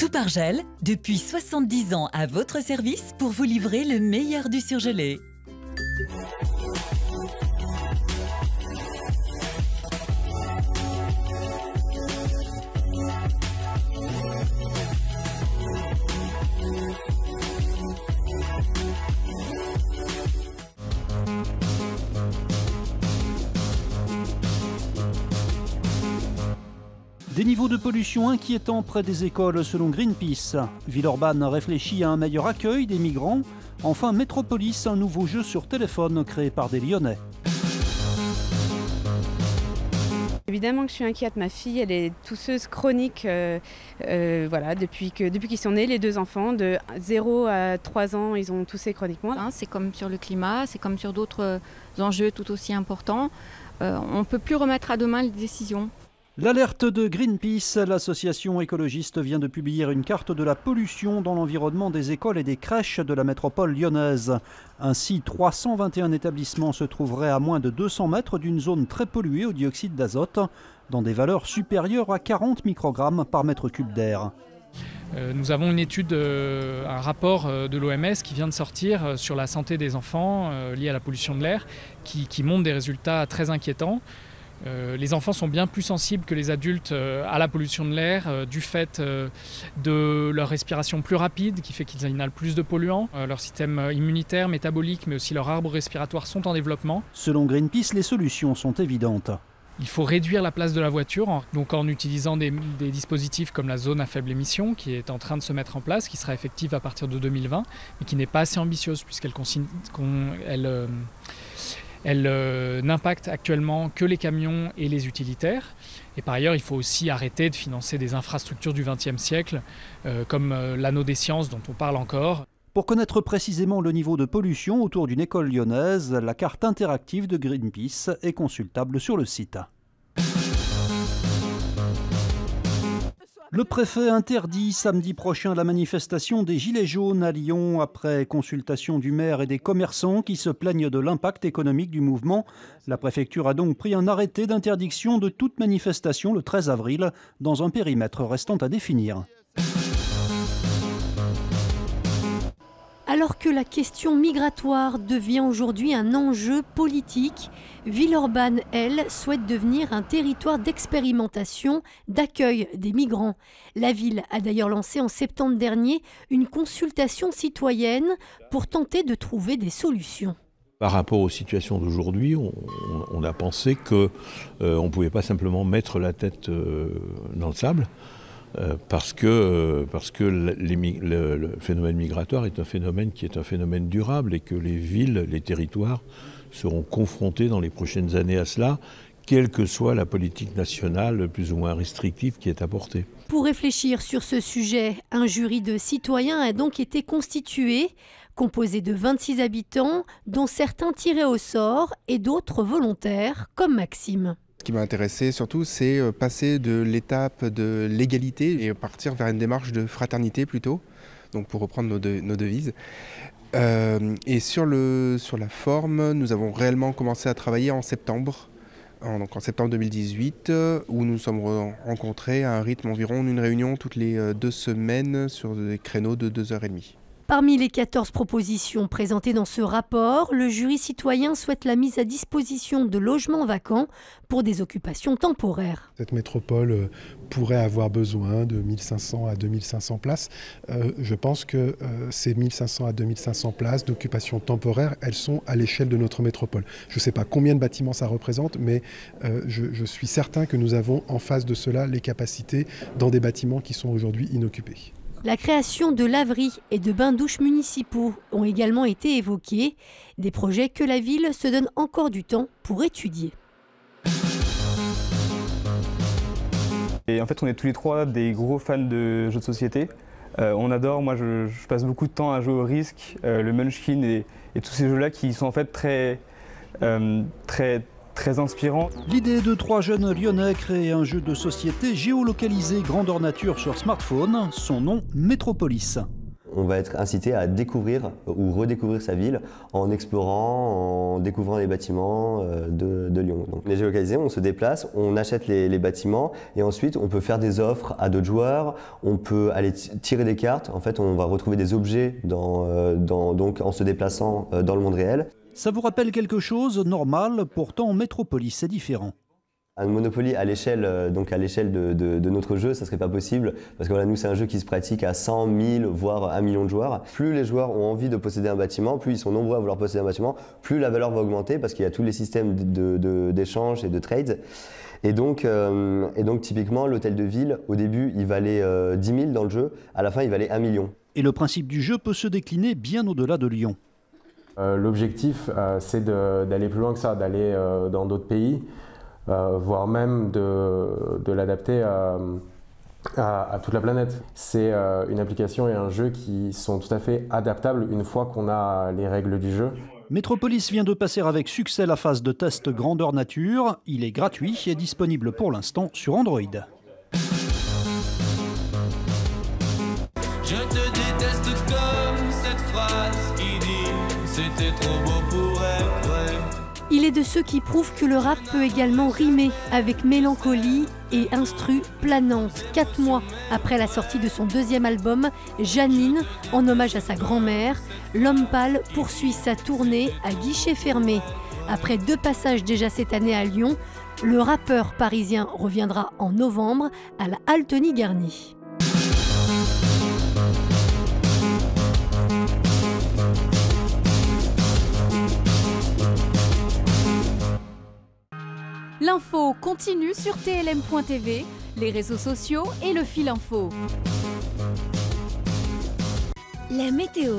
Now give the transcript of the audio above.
Toupargel, depuis 70 ans à votre service pour vous livrer le meilleur du surgelé. Des niveaux de pollution inquiétants près des écoles selon Greenpeace. Villeurbanne réfléchit à un meilleur accueil des migrants. Enfin, Métropolis, un nouveau jeu sur téléphone créé par des Lyonnais. Évidemment que je suis inquiète, ma fille elle est tousseuse chronique voilà, depuis qu'ils sont nés, les deux enfants, de 0 à 3 ans, ils ont toussé chroniquement. C'est comme sur le climat, c'est comme sur d'autres enjeux tout aussi importants. On ne peut plus remettre à demain les décisions. L'alerte de Greenpeace, l'association écologiste vient de publier une carte de la pollution dans l'environnement des écoles et des crèches de la métropole lyonnaise. Ainsi, 321 établissements se trouveraient à moins de 200 mètres d'une zone très polluée au dioxyde d'azote, dans des valeurs supérieures à 40 microgrammes par mètre cube d'air. Nous avons une étude, un rapport de l'OMS qui vient de sortir sur la santé des enfants liée à la pollution de l'air, qui montre des résultats très inquiétants. Les enfants sont bien plus sensibles que les adultes à la pollution de l'air du fait de leur respiration plus rapide qui fait qu'ils inhalent plus de polluants. Leur système immunitaire, métabolique mais aussi leur arbre respiratoire sont en développement. Selon Greenpeace, les solutions sont évidentes. Il faut réduire la place de la voiture donc en utilisant des dispositifs comme la zone à faible émission qui est en train de se mettre en place, qui sera effective à partir de 2020 mais qui n'est pas assez ambitieuse puisqu'elle n'impacte actuellement que les camions et les utilitaires. Et par ailleurs, il faut aussi arrêter de financer des infrastructures du XXe siècle, comme l'anneau des sciences dont on parle encore. Pour connaître précisément le niveau de pollution autour d'une école lyonnaise, la carte interactive de Greenpeace est consultable sur le site. Le préfet interdit samedi prochain la manifestation des Gilets jaunes à Lyon après consultation du maire et des commerçants qui se plaignent de l'impact économique du mouvement. La préfecture a donc pris un arrêté d'interdiction de toute manifestation le 13 avril dans un périmètre restant à définir. Alors que la question migratoire devient aujourd'hui un enjeu politique, Villeurbanne, elle, souhaite devenir un territoire d'expérimentation, d'accueil des migrants. La ville a d'ailleurs lancé en septembre dernier une consultation citoyenne pour tenter de trouver des solutions. Par rapport aux situations d'aujourd'hui, on a pensé qu'on ne pouvait pas simplement mettre la tête dans le sable. Parce que le phénomène migratoire est un phénomène qui est un phénomène durable et que les villes, les territoires seront confrontés dans les prochaines années à cela, quelle que soit la politique nationale plus ou moins restrictive qui est apportée. Pour réfléchir sur ce sujet, un jury de citoyens a donc été constitué, composé de 26 habitants, dont certains tirés au sort et d'autres volontaires, comme Maxime. Ce qui m'a intéressé surtout, c'est passer de l'étape de l'égalité et partir vers une démarche de fraternité plutôt, donc pour reprendre nos devises. Et sur la forme, nous avons réellement commencé à travailler en septembre, donc en septembre 2018, où nous sommes rencontrés à un rythme environ d'une réunion toutes les 2 semaines sur des créneaux de 2h30. Parmi les 14 propositions présentées dans ce rapport, le jury citoyen souhaite la mise à disposition de logements vacants pour des occupations temporaires. Cette métropole pourrait avoir besoin de 1500 à 2500 places. Je pense que ces 1500 à 2500 places d'occupation temporaire, elles sont à l'échelle de notre métropole. Je ne sais pas combien de bâtiments ça représente, mais je suis certain que nous avons en face de cela les capacités dans des bâtiments qui sont aujourd'hui inoccupés. La création de laveries et de bains-douches municipaux ont également été évoqués, des projets que la ville se donne encore du temps pour étudier. Et en fait, on est tous les trois des gros fans de jeux de société. On adore, moi je passe beaucoup de temps à jouer au Risk, le Munchkin et tous ces jeux-là qui sont en fait très inspirants. L'idée de 3 jeunes lyonnais créer un jeu de société géolocalisé grandeur nature sur smartphone, son nom Métropolis. on va être incité à découvrir ou redécouvrir sa ville en explorant, en découvrant les bâtiments de Lyon. Donc, les géolocalisés, on se déplace, on achète les bâtiments et ensuite on peut faire des offres à d'autres joueurs, on peut aller tirer des cartes. En fait, on va retrouver des objets donc en se déplaçant dans le monde réel. Ça vous rappelle quelque chose? Normal, pourtant en Métropolis, c'est différent. Un Monopoly à l'échelle de notre jeu, ça ne serait pas possible parce que voilà, nous c'est un jeu qui se pratique à 100 000 voire 1 million de joueurs. Plus les joueurs ont envie de posséder un bâtiment, plus ils sont nombreux à vouloir posséder un bâtiment, plus la valeur va augmenter parce qu'il y a tous les systèmes d'échange et de trades. Et donc typiquement l'hôtel de ville, au début il valait 10 000 dans le jeu, à la fin il valait 1 million. Et le principe du jeu peut se décliner bien au-delà de Lyon. L'objectif c'est d'aller plus loin que ça, d'aller dans d'autres pays. Voire même de l'adapter à toute la planète. C'est une application et un jeu qui sont tout à fait adaptables une fois qu'on a les règles du jeu. Métropolis vient de passer avec succès la phase de test grandeur nature. Il est gratuit et disponible pour l'instant sur Android. Je te déteste comme cette phrase qui dit c'était trop beau pour être vrai. Il est de ceux qui prouvent que le rap peut également rimer avec mélancolie et instru planante. 4 mois après la sortie de son deuxième album, Janine, en hommage à sa grand-mère, l'homme pâle poursuit sa tournée à guichet fermé. Après 2 passages déjà cette année à Lyon, le rappeur parisien reviendra en novembre à la Altony-Garnie. L'info continue sur TLM.tv, les réseaux sociaux et le fil info. La météo